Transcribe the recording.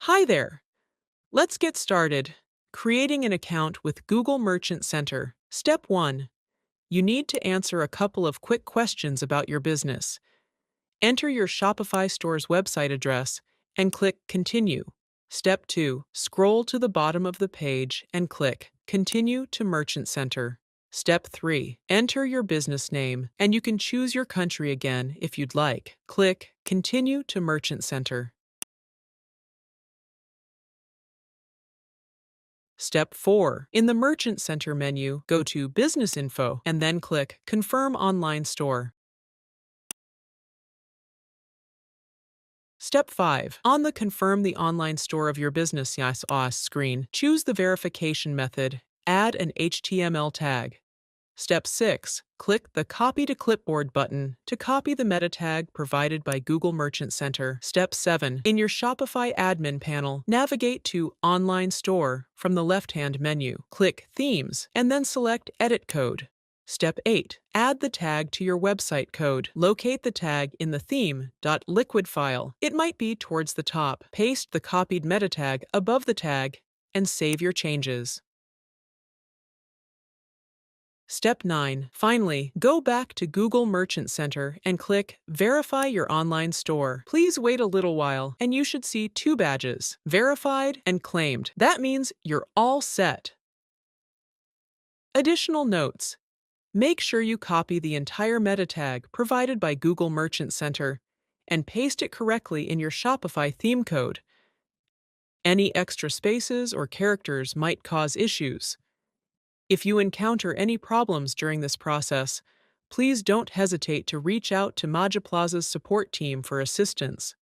Hi there. Let's get started. Creating an account with Google Merchant Center. Step 1. You need to answer a couple of quick questions about your business. Enter your Shopify store's website address and click Continue. Step 2. Scroll to the bottom of the page and click Continue to Merchant Center. Step 3. Enter your business name, and you can choose your country again if you'd like. Click Continue to Merchant Center. Step 4. In the Merchant Center menu, go to Business Info and then click Confirm Online Store. Step 5. On the Confirm the Online Store of your business screen, choose the verification method. Add an HTML tag. Step 6. Click the Copy to Clipboard button to copy the meta tag provided by Google Merchant Center. Step 7. In your Shopify admin panel, navigate to Online Store from the left-hand menu. Click Themes and then select Edit Code. Step 8. Add the tag to your website code. Locate the tag in the theme.liquid file. It might be towards the top. Paste the copied meta tag above the tag and save your changes. Step 9. Finally, go back to Google Merchant Center and click Verify your online store. Please wait a little while and you should see two badges, Verified and Claimed. That means you're all set. Additional notes. Make sure you copy the entire meta tag provided by Google Merchant Center and paste it correctly in your Shopify theme code. Any extra spaces or characters might cause issues. If you encounter any problems during this process, please don't hesitate to reach out to Majaplaza's support team for assistance.